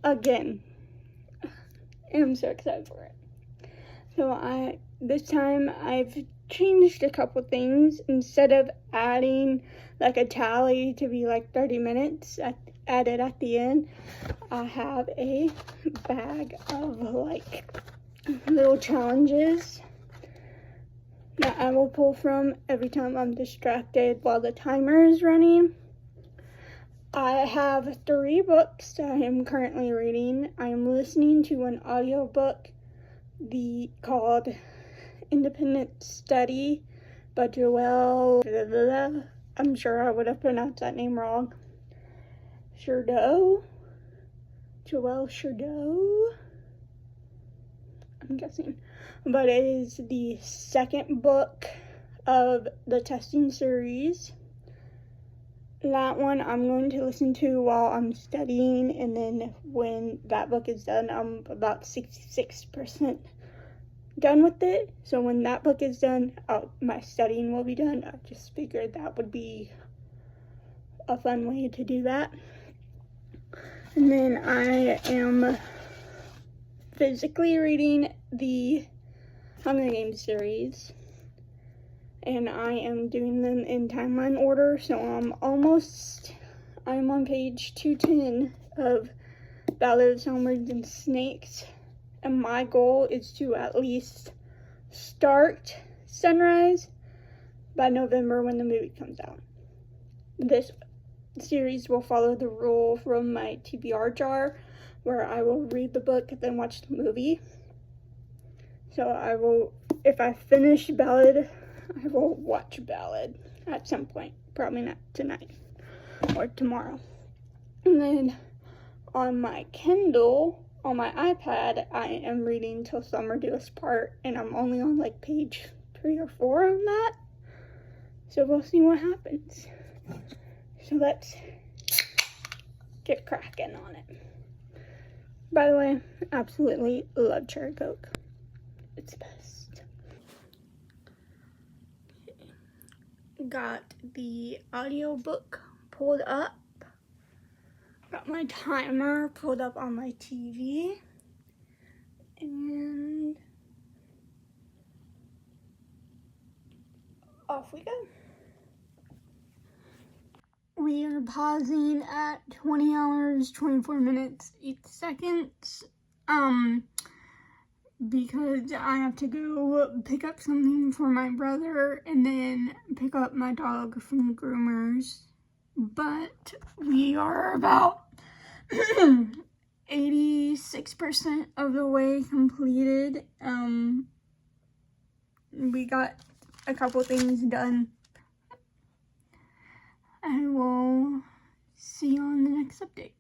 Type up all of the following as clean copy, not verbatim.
Again. I'm so excited for it. So this time I've changed a couple things. Instead of adding like a tally to be like 30 minutes added at the end, I have a bag of like little challenges that I will pull from every time I'm distracted while the timer is running. I have 3 books that I am currently reading. I am listening to an audiobook called Independent Study by Joelle. I'm sure I would have pronounced that name wrong. Joelle Cherdeau, I'm guessing. But it is the second book of the testing series. That one I'm going to listen to while I'm studying, and then when that book is done, I'm about 66% done with it. So when that book is done, my studying will be done. I just figured that would be a fun way to do that. And then I am physically reading the Hunger Games series, and I am doing them in timeline order, so I'm on page 210 of Ballad, Songbirds, and Snakes, and my goal is to at least start Sunrise by November when the movie comes out. This series will follow the rule from my TBR jar, where I will read the book and then watch the movie. So if I finish Ballad, I will watch Ballad at some point, probably not tonight or tomorrow. And then on my Kindle, on my iPad, I am reading Till Summer Do Us Part, and I'm only on like page 3 or 4 of that. So we'll see what happens. So let's get cracking on it. By the way, absolutely love cherry Coke. It's the best. Got the audiobook pulled up. Got my timer pulled up on my TV. And off we go. We are pausing at 20 hours, 24 minutes, 8 seconds. Because I have to go pick up something for my brother and then pick up my dog from groomers. But we are about 86% of the way completed. We got a couple things done. I will see you on the next update.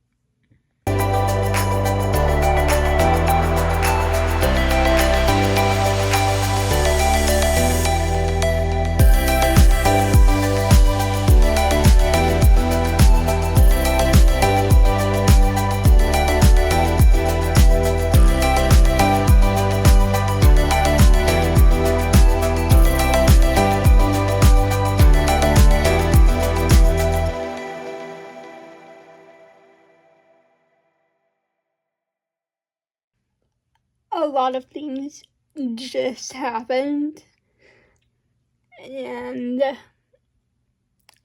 A lot of things just happened, and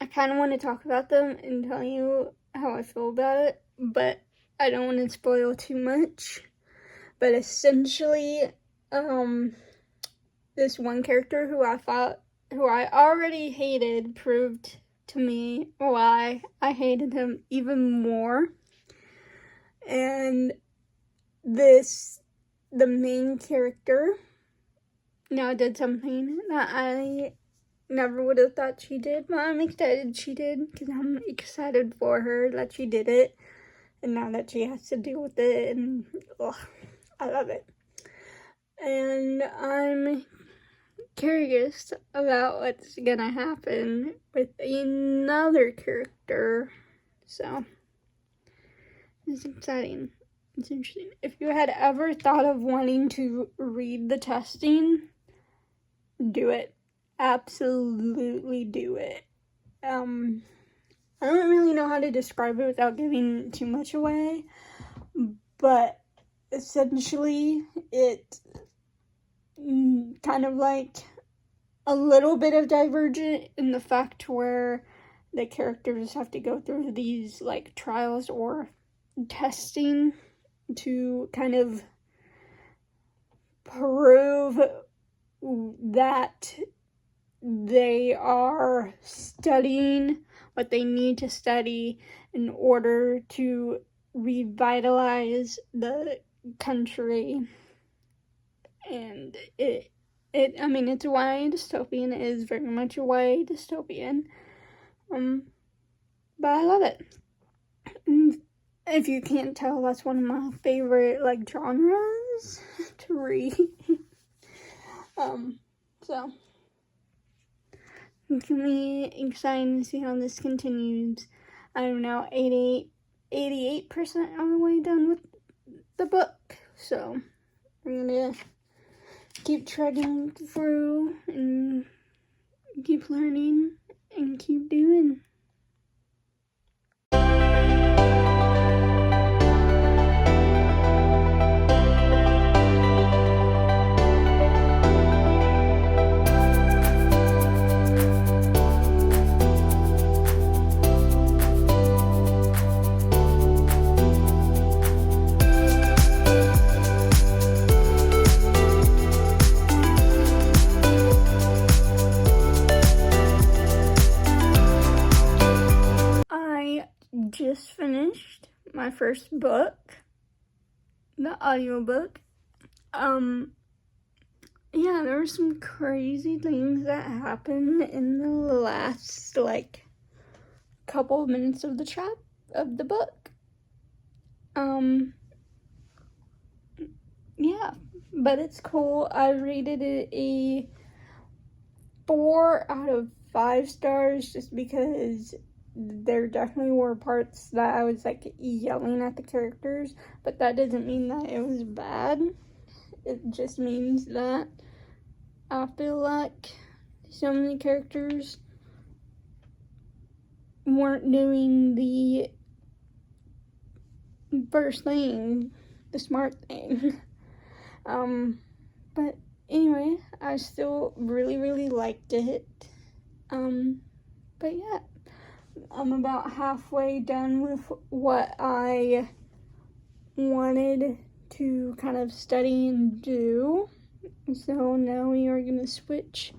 I kind of want to talk about them and tell you how I feel about it, but I don't want to spoil too much. But essentially, this one character who I already hated proved to me why I hated him even more. And the main character now did something that I never would have thought she did, but I'm excited she did, because I'm excited for her that she did it, and now that she has to deal with it, and I love it. And I'm curious about what's gonna happen with another character, so it's exciting. It's interesting. If you had ever thought of wanting to read the testing, do it. Absolutely do it. I don't really know how to describe it without giving too much away, but essentially it kind of like a little bit of Divergent in the fact where the characters have to go through these like trials or testing to kind of prove that they are studying what they need to study in order to revitalize the country. And I mean, it's YA dystopian. It is very much a YA dystopian. But I love it. And if you can't tell, that's one of my favorite like genres to read. So it's gonna be exciting to see how this continues. I'm now 88% of the way done with the book, so I'm gonna keep treading through and keep learning and keep doing. Just finished my first book, the audiobook. Yeah, there were some crazy things that happened in the last like couple of minutes of the book. Yeah, but it's cool. I rated it a 4 out of 5 stars just because there definitely were parts that I was like yelling at the characters, but that doesn't mean that it was bad. It just means that I feel like so many characters weren't doing the first thing, the smart thing. But anyway, I still really liked it. But yeah, I'm about halfway done with what I wanted to kind of study and do. So now we are going to switch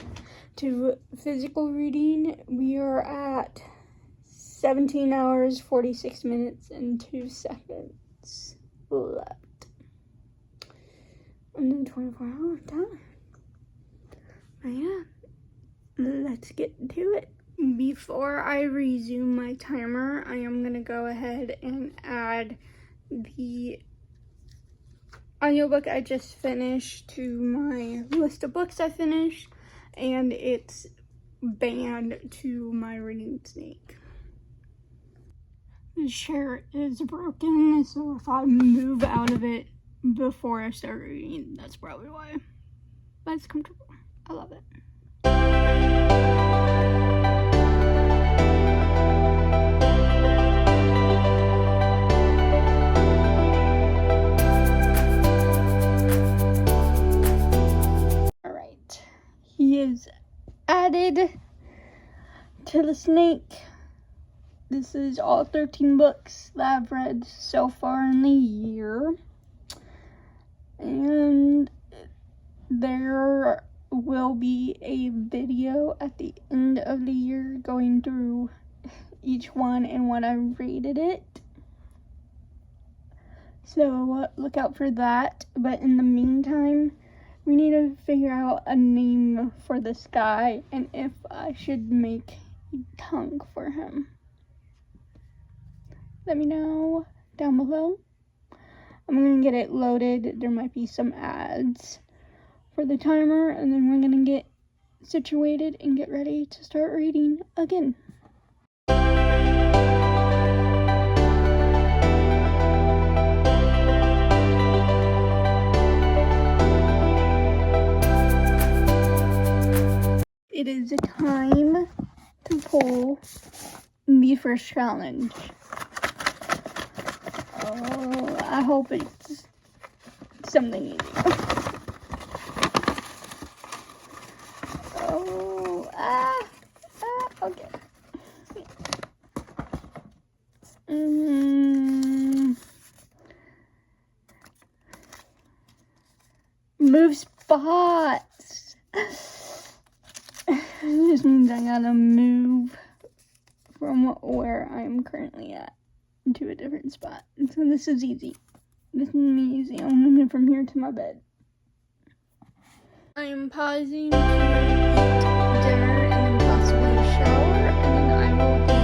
to physical reading. We are at 17 hours, 46 minutes, and 2 seconds left. And then 24-hour time. But yeah, let's get to it. Before I resume my timer, I am going to go ahead and add the audiobook I just finished to my list of books I finished, and it's banned to my reading snake. The chair is broken, so if I move out of it before I start reading, that's probably why. But it's comfortable. I love it. He is added to the snake. This is all 13 books that I've read so far in the year. And there will be a video at the end of the year going through each one and what I rated it. So look out for that. But in the meantime, we need to figure out a name for this guy and if I should make a tongue for him. Let me know down below. I'm going to get it loaded. There might be some ads for the timer, and then we're going to get situated and get ready to start reading again. It is time to pull the first challenge. Oh, I hope it's something easy. Oh, okay. Move spots. This means I gotta move from where I'm currently at to a different spot. So this is easy. This is me easy. I'm gonna move from here to my bed. I'm pausing to eat dinner and then possibly shower, and then I will be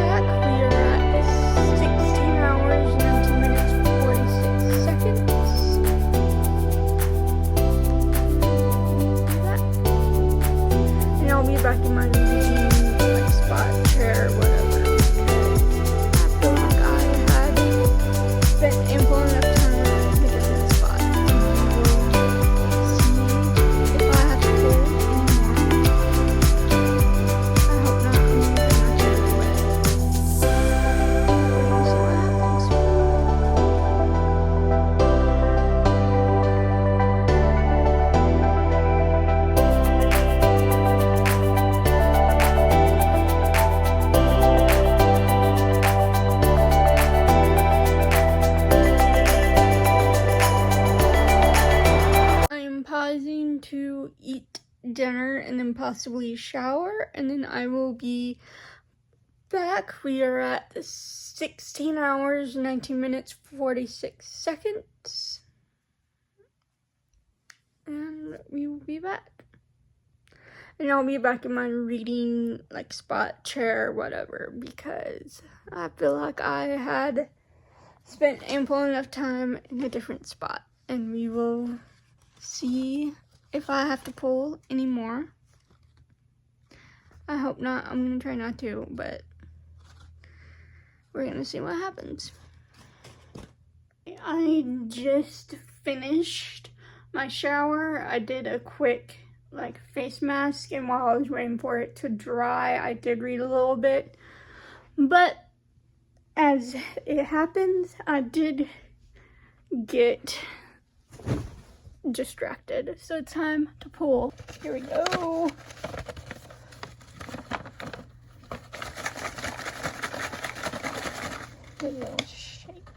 back. We are at 16 hours, 19 minutes, 46 seconds. And I'll be back in my routine, like spot, chair, whatever. I feel like I had spent ample enough time in a different spot. See if I have to pull anymore. I hope not. I'm gonna bring my chair away. We're gonna see what happens. I'm pausing to eat dinner and then possibly shower, and then I will be back. We are at 16 hours, 19 minutes, 46 seconds. And we will be back. And I'll be back in my reading, like, spot, chair, whatever, because I feel like I had spent ample enough time in a different spot. And we will see if I have to pull anymore. I hope not. I'm gonna try not to, but we're gonna see what happens. I just finished my shower. I did a quick like face mask, and while I was waiting for it to dry, I did read a little bit. But as it happens, I did get distracted. So it's time to pull. Here we go. A little shake.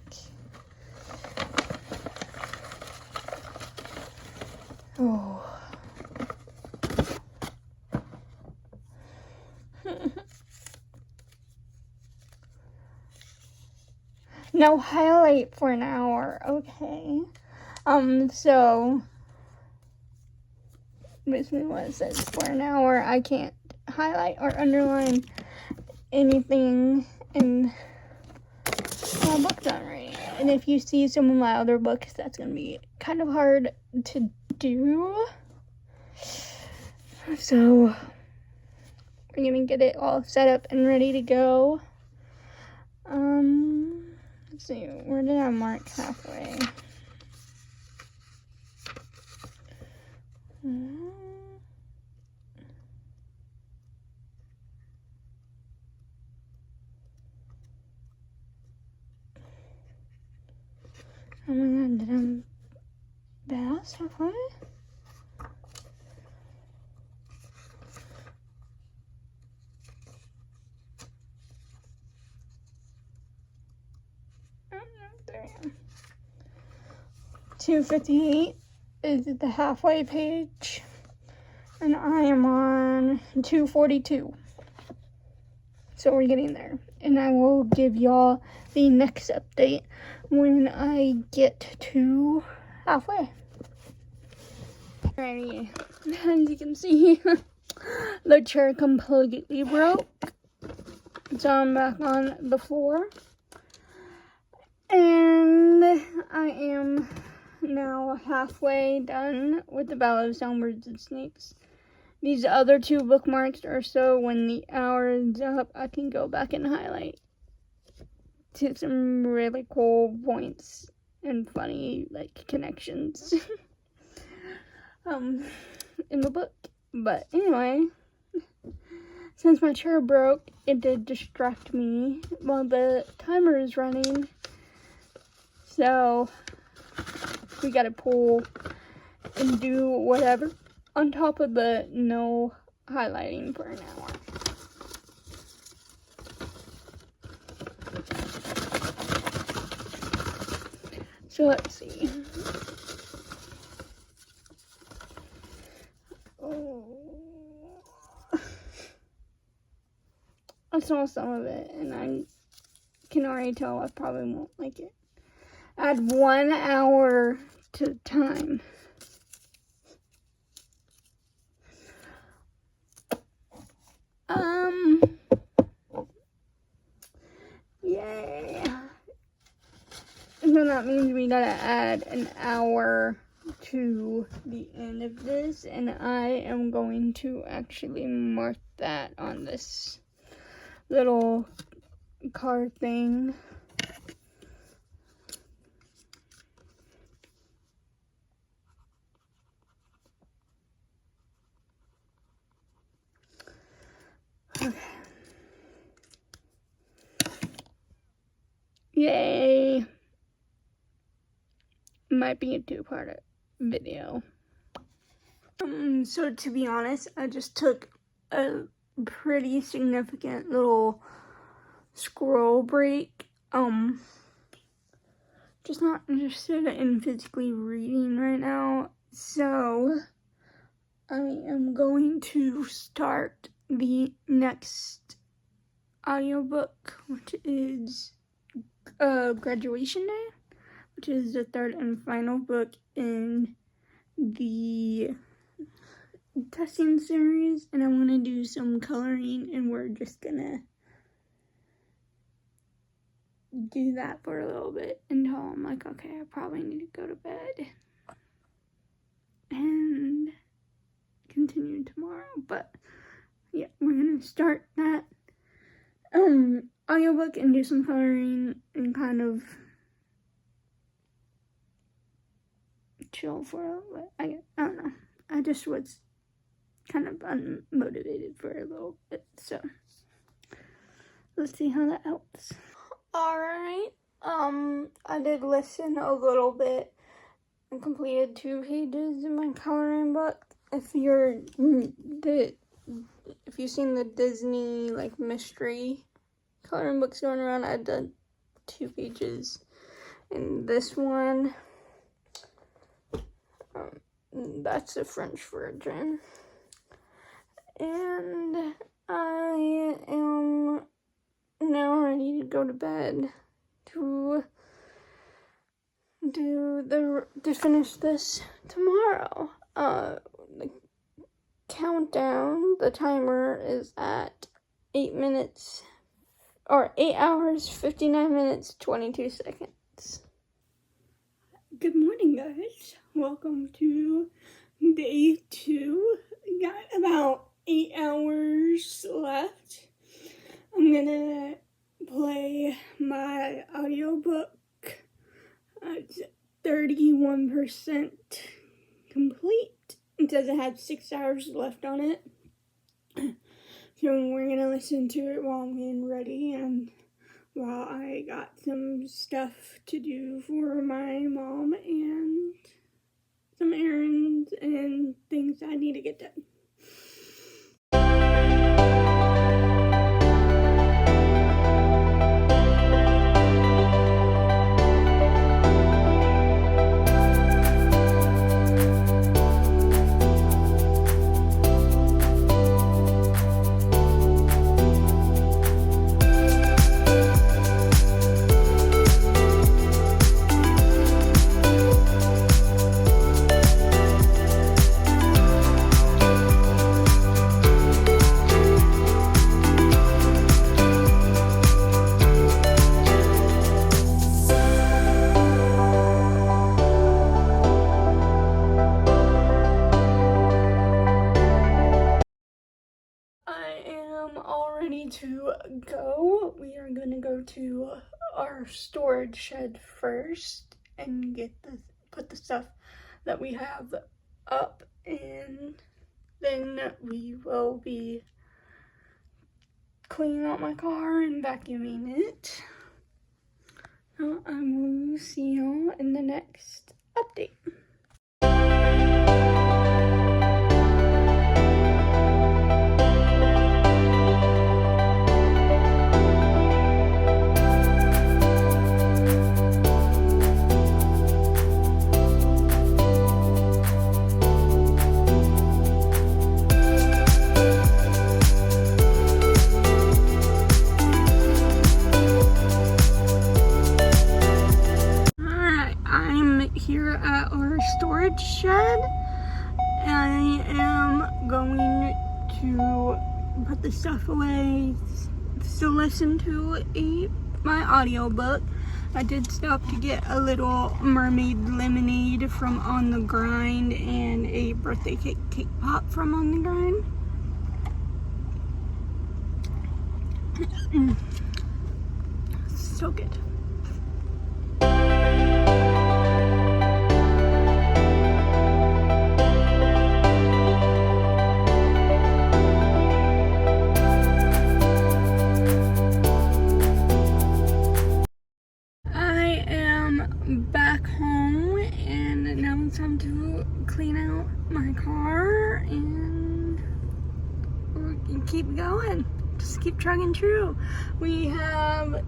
Oh. No highlight for an hour. Okay. So basically what it says, for an hour I can't highlight or underline anything in my book that I'm reading. And if you see some of my other books, that's gonna be kind of hard to do. So we're gonna get it all set up and ready to go. Let's see, where did I mark halfway? Oh my god, did I pass halfway? There I am. 258 is the halfway page, and I am on 242. So we're getting there, and I will give y'all the next update when I get to halfway. Alrighty, as you can see, the chair completely broke, so I'm back on the floor. And I am now halfway done with the Ballad of Songbirds and Snakes. These other two bookmarks are so when the hour is up, I can go back and highlight to some really cool points and funny like connections in the book. But anyway, since my chair broke, it did distract me while the timer is running. So we gotta pull and do whatever on top of the no highlighting for an hour. So let's see. I saw some of it and I can already tell I probably won't like it. Add 1 hour to time. Yay. So that means we gotta add an hour to the end of this, and I am going to actually mark that on this little card thing. Okay. Yay. Might be a two-part video. So to be honest, I just took a pretty significant little scroll break. Just not interested in physically reading right now. So I am going to start the next audiobook, which is Graduation Day, which is the third and final book in the testing series, and I'm gonna do some coloring, and we're just gonna do that for a little bit until I'm like, okay, I probably need to go to bed and continue tomorrow. But yeah, we're gonna start that audiobook and do some coloring and kind of chill for a little bit. I don't know. I just was kind of unmotivated for a little bit, so let's see how that helps. Alright, I did listen a little bit and completed 2 pages in my coloring book. If you've seen the Disney like mystery coloring books going around, I did 2 pages in this one. That's the French version. And I am now ready to go to bed to finish this tomorrow. The countdown, the timer is at 8 hours, 59 minutes, 22 seconds. Good morning, guys. Welcome to day 2. We got about 8 hours left. I'm gonna play my audiobook. It's 31% complete. It says it has 6 hours left on it. So we're gonna listen to it while I'm getting ready and while I got some stuff to do for my mom and some errands and things I need to get done. To go, we are gonna go to our storage shed first and put the stuff that we have up, and then we will be cleaning out my car and vacuuming it. I will see y'all in the next update. Here at our storage shed. I am going to put the stuff away to listen to my audiobook. I did stop to get a little mermaid lemonade from On the Grind and a birthday cake pop from On the Grind. So good. Back home, and now it's time to clean out my car and keep going. Just keep chugging through. We have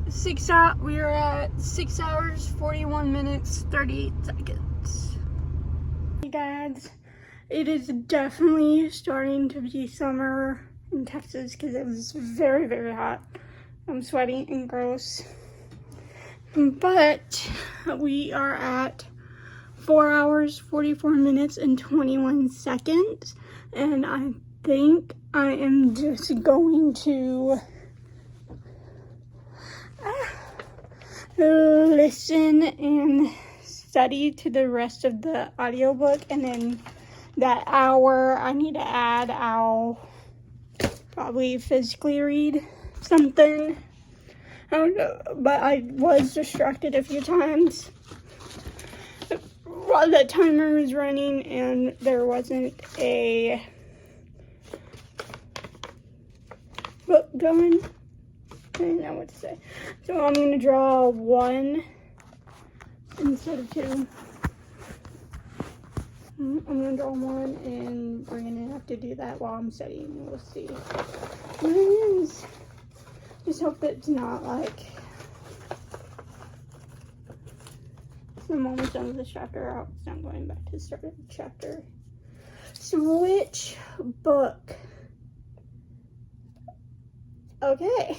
we are at 6 hours 41 minutes 38 seconds. Hey guys, it is definitely starting to be summer in Texas because it was very, very hot. I'm sweaty and gross. But we are at 4 hours, 44 minutes, and 21 seconds. And I think I am just going to listen and study to the rest of the audiobook. And then that hour I need to add, I'll probably physically read something. I don't know, but I was distracted a few times while the timer was running and there wasn't a book going. I didn't know what to say. So I'm going to draw 1 instead of 2. I'm going to draw 1 and we're going to have to do that while I'm studying. We'll see what it is. Just hope that it's not like the moment done with this chapter out, so I'm going back to the start of the chapter. Switch book. Okay.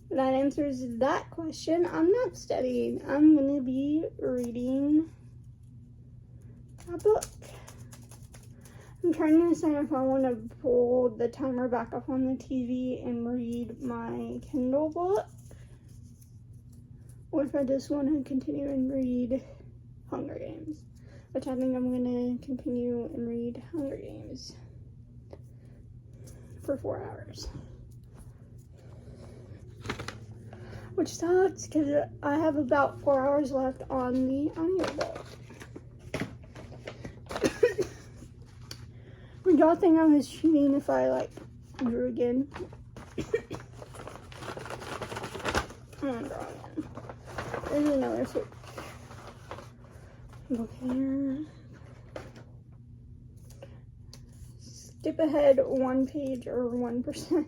That answers that question. I'm not studying. I'm going to be reading a book. I'm trying to decide if I want to pull the timer back up on the TV and read my Kindle book, or if I just want to continue and read Hunger Games, which I think I'm going to continue and read Hunger Games for 4 hours. Which sucks because I have about 4 hours left on the audiobook. Would y'all think I was cheating if I drew again? I'm gonna draw again. There's another switch book here. Skip ahead 1 page or 1%.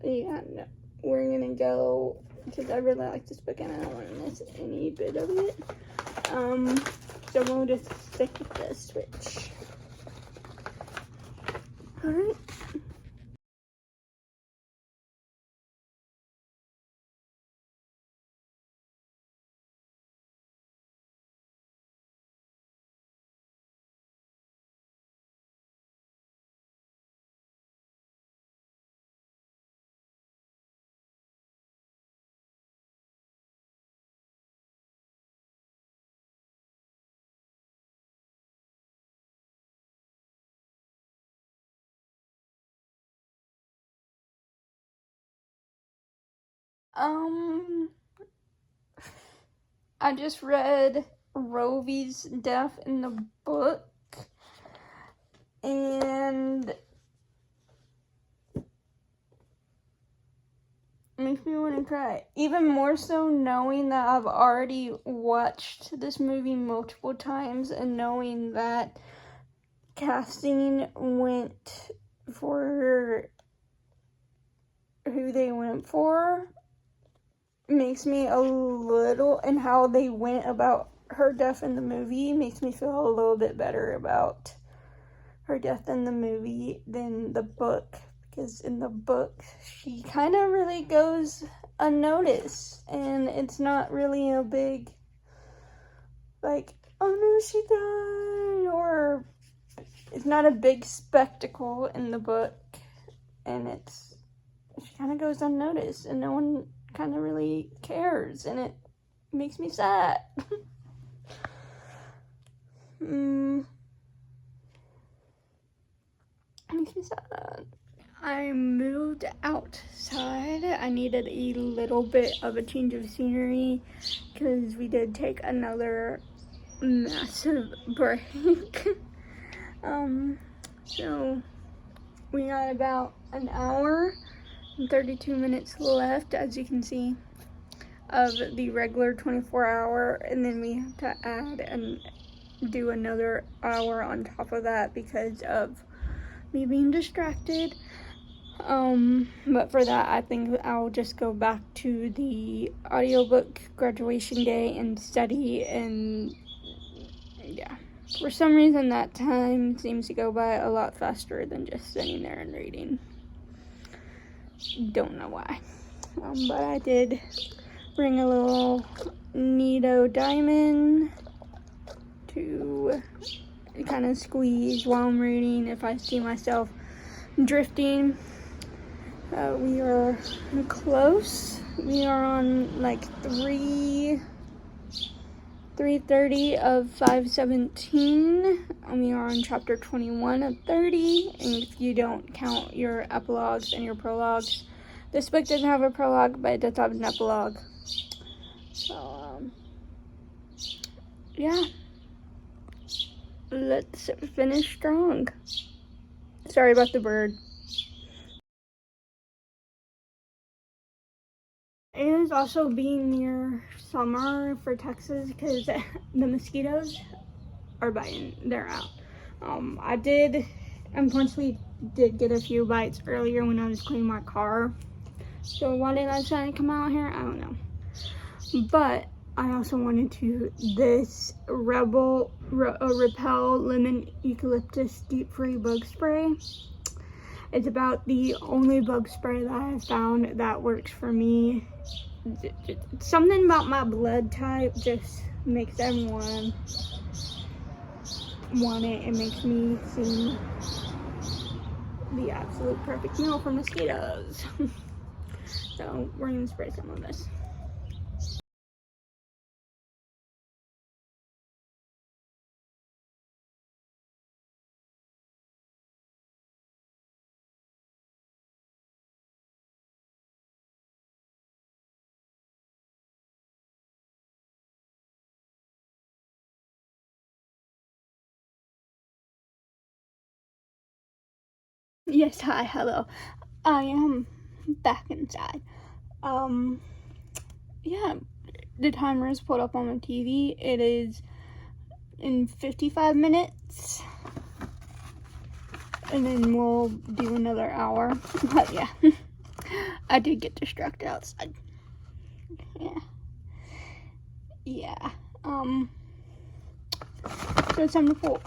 Yeah, no. We're gonna go because I really like this book and I don't want to miss any bit of it. So we'll just stick with the switch. Alright. I just read Rovy's death in the book, and me want to cry. Even more so knowing that I've already watched this movie multiple times and knowing that casting went for who they went for makes me a little, and how they went about her death in the movie makes me feel a little bit better about her death in the movie than the book, because in the book she kind of really goes unnoticed, and it's not really a big, like, oh no, she died, or it's not a big spectacle in the book, and she kind of goes unnoticed, and no one kind of really cares, and it makes me sad. Makes me sad. I moved outside. I needed a little bit of a change of scenery because we did take another massive break. So we got about an hour and 32 minutes left, as you can see, of the regular 24-hour, and then we have to add and do another hour on top of that because of me being distracted. But for that, I think I'll just go back to the audiobook graduation day and study, and yeah. For some reason, that time seems to go by a lot faster than just sitting there and reading. Don't know why. But I did bring a little neodymium to kind of squeeze while I'm reading if I see myself drifting. We are close. We are on like 3:30 of 517, and we are on chapter 21 of 30, and if you don't count your epilogues and your prologues. This book doesn't have a prologue, but it does have an epilogue. So, yeah. Let's finish strong. Sorry about the bird. It is also being near summer for Texas because the mosquitoes are biting. They're out. I unfortunately did get a few bites earlier when I was cleaning my car. So why did I decide to come out here? I don't know. But I also wanted this Repel Lemon Eucalyptus Deep Free Bug Spray. It's about the only bug spray that I have found that works for me. Something about my blood type just makes everyone want it. It makes me seem the absolute perfect meal for mosquitoes. So we're gonna spray some of this. Yes, hi, hello. I am back inside. Yeah, the timer is put up on my TV. It is in 55 minutes. And then we'll do another hour. But yeah, I did get distracted outside. Yeah. So it's time to pull.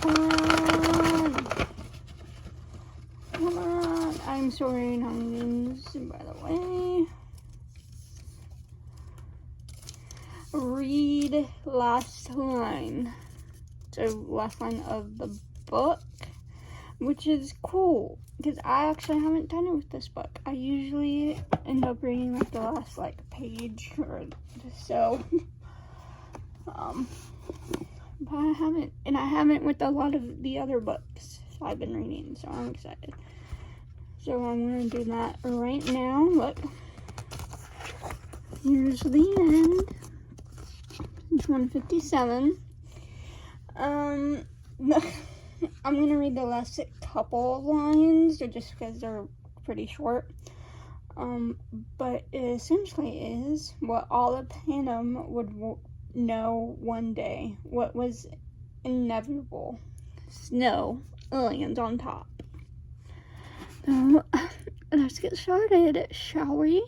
Come on. I'm sorry, onions, by the way. Read last line. So last line of the book, which is cool because I actually haven't done it with this book. I usually end up reading like the last page or so. But I haven't, and I haven't with a lot of the other books I've been reading, so I'm excited. So I'm gonna do that right now. Look, here's the end. It's 1:57. I'm gonna read the last couple of lines, just because they're pretty short. But it essentially is what all of Panem would know one day, what was inevitable. Snow lands on top. So, let's get started, shall we?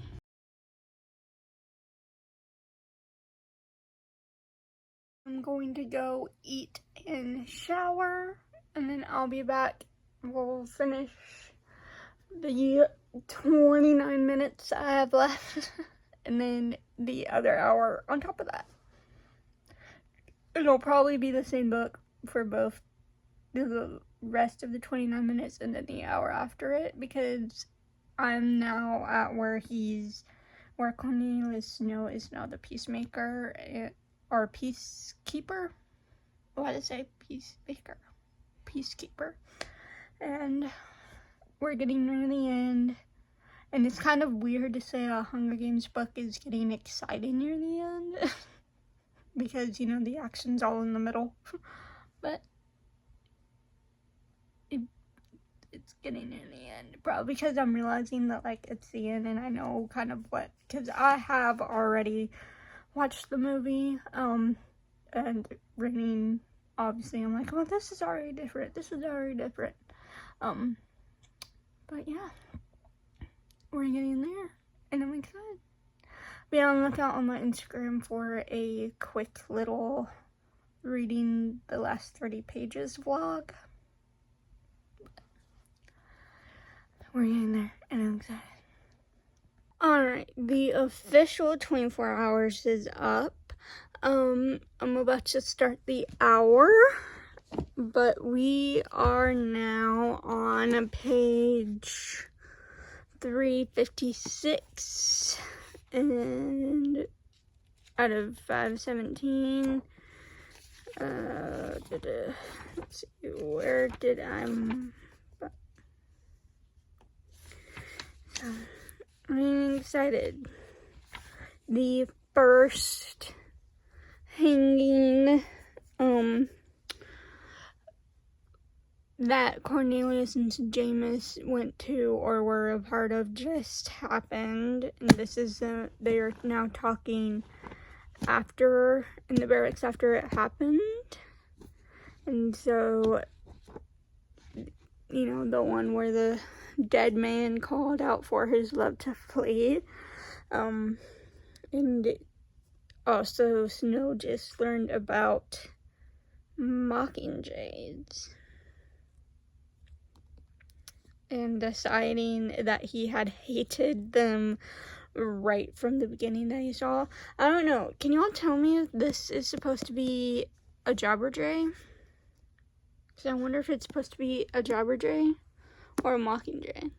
I'm going to go eat and shower, and then I'll be back. We'll finish the 29 minutes I have left, and then the other hour on top of that. It'll probably be the same book for both the rest of the 29 minutes and then the hour after it, because I'm now at where Cornelius Snow is now the peacemaker, or peacekeeper. Why did I say peacemaker? Peacekeeper. And we're getting near the end. And it's kind of weird to say a Hunger Games book is getting exciting near the end. Because, you know, the action's all in the middle. But it's getting near the end. Probably because I'm realizing that, like, it's the end and I know kind of what. Because I have already watched the movie. And reading, obviously, I'm like, oh, this is already different. This is already different. But yeah. We're getting there, and I'm excited. Be on the lookout on my Instagram for a quick little reading the last 30 pages vlog. We're getting there, and I'm excited. Alright, the official 24 hours is up. I'm about to start the hour, but we are now on page 356, and out of 517, let's see, where did I'm excited. The first hanging, that Cornelius and Seamus went to or were a part of just happened, and this is they are now talking after, in the barracks after it happened. And so, you know, the one where the dead man called out for his love to flee, and also Snow just learned about mockingjays and deciding that he had hated them right from the beginning that he saw. I don't know. Can y'all tell me if this is supposed to be a jabberjay? Because I wonder if it's supposed to be a jabberjay or a mockingjay.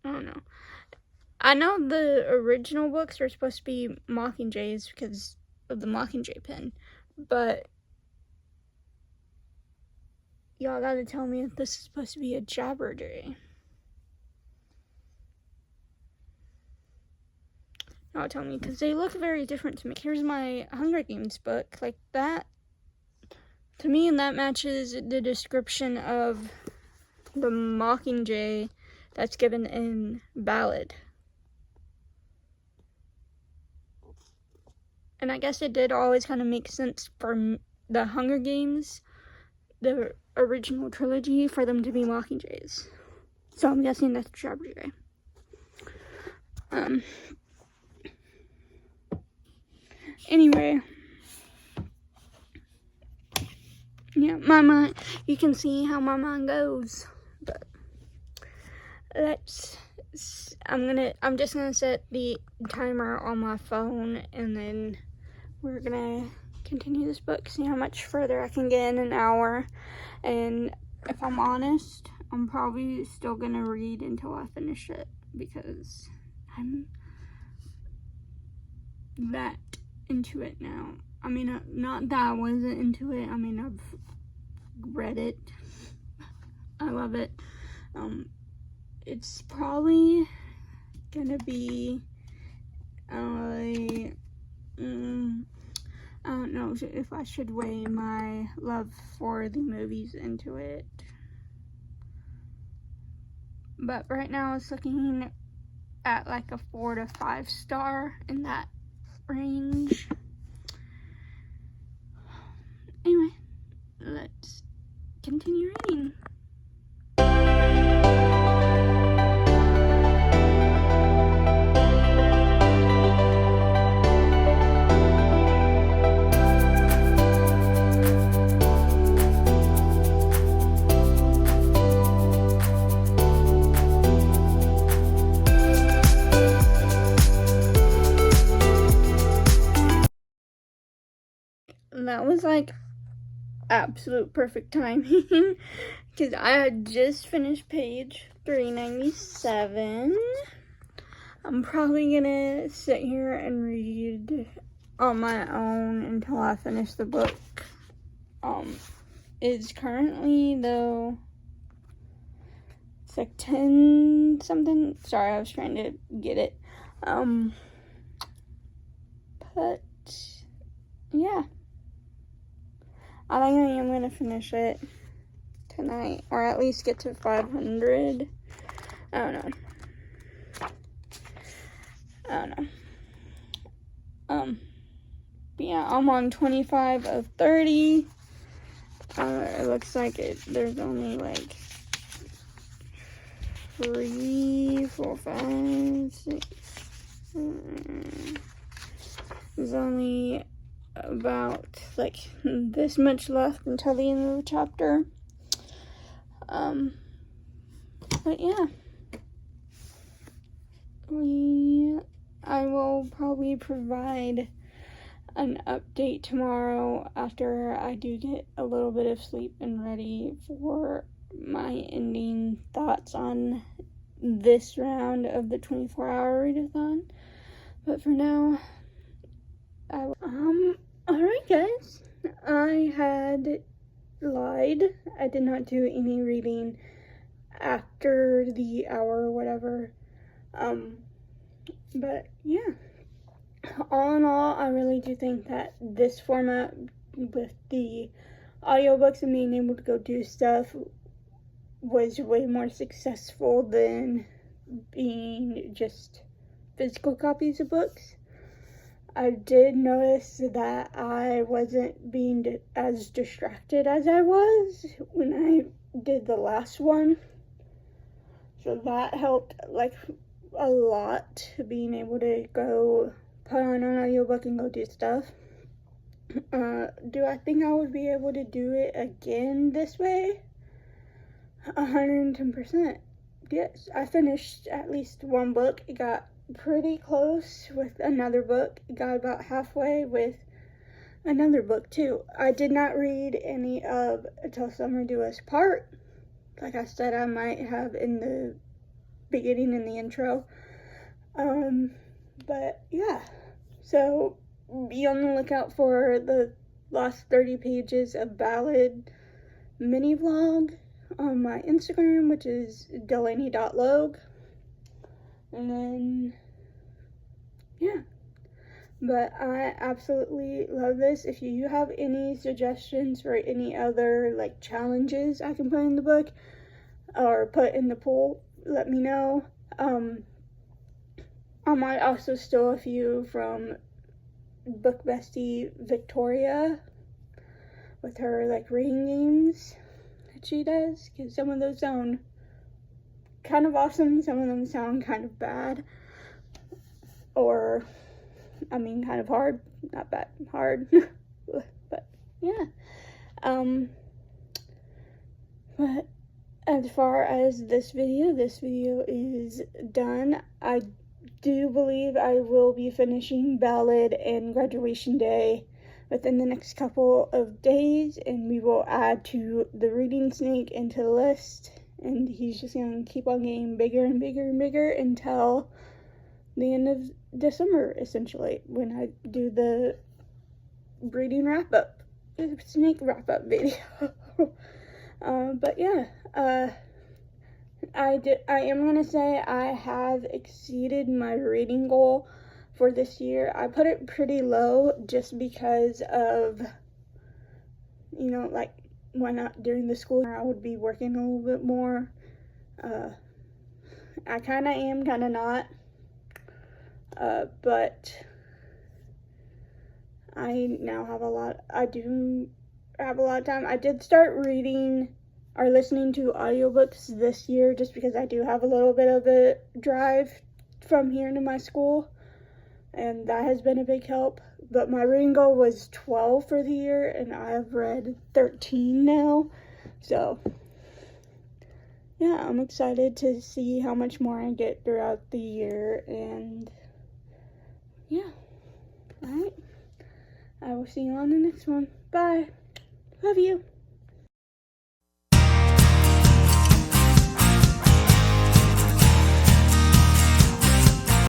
I don't know. I know the original books are supposed to be mockingjays because of the mockingjay pen, but y'all gotta tell me if this is supposed to be a jabberjay. Y'all tell me, because they look very different to me. Here's my Hunger Games book. Like, that, to me, that matches the description of the mockingjay that's given in Ballad. And I guess it did always kind of make sense for the Hunger Games, the original trilogy, for them to be mockingjays. So I'm guessing that's jabberjay. Anyway, yeah, my mind, you can see how my mind goes. But I'm just gonna set the timer on my phone, and then we're gonna continue this book, see how much further I can get in an hour. And if I'm honest, I'm probably still gonna read until I finish it, because I'm that into it now. I mean, not that I wasn't into it. I mean, I've read it. I love it. It's probably gonna be, I don't know if I should weigh my love for the movies into it. but right now it's looking at like a 4 to 5 star, in that range. Anyway, let's continue reading. That was like absolute perfect timing because I had just finished page 397. I'm probably gonna sit here and read on my own until I finish the book. It's currently, though, it's like 10 something. Sorry, I was trying to get it. But yeah, I think I am gonna finish it tonight, or at least get to 500. I don't know. But yeah, I'm on 25 of 30. It looks like there's only like 3, 4, 5, 6. There's only about like this much left until the end of the chapter. But yeah, I will probably provide an update tomorrow after I do get a little bit of sleep and ready for my ending thoughts on this round of the 24-hour readathon. But for now, alright guys, I had lied. I did not do any reading after the hour or whatever. But yeah, all in all, I really do think that this format with the audiobooks and being able to go do stuff was way more successful than being just physical copies of books. I did notice that I wasn't being as distracted as I was when I did the last one. So that helped like a lot, being able to go put on an audiobook and go do stuff. Do I think I would be able to do it again this way? 110%. Yes, I finished at least one book. It got pretty close with another book. It got about halfway with another book too. I did not read any of Till Summer Do Us Part. Like I said, I might have in the beginning in the intro. But yeah, so be on the lookout for the last 30 pages of Ballad mini vlog on my Instagram, which is delaney.log. And then yeah, but I absolutely love this. If you have any suggestions for any other like challenges I can put in the book or put in the poll, let me know. I might also steal a few from book bestie Victoria with her like reading games that she does, because some of those sound kind of awesome, some of them sound kind of bad, or I mean kind of hard, not bad, hard. But yeah, but as far as this video is done. I do believe I will be finishing Ballad and Graduation Day within the next couple of days, and we will add to the reading snake into the list, and he's just going to keep on getting bigger and bigger and bigger until the end of December, essentially, when I do the reading wrap-up, snake wrap-up video. But yeah, I am going to say I have exceeded my reading goal for this year. I put it pretty low just because of, you know, like when during the school year I would be working a little bit more. I kind of am, kind of not. But I now have I do have a lot of time. I did start reading or listening to audiobooks this year just because I do have a little bit of a drive from here to my school, and that has been a big help. But my reading goal was 12 for the year, and I've read 13 now. So yeah, I'm excited to see how much more I get throughout the year, and yeah. Alright, I will see you on the next one. Bye. Love you.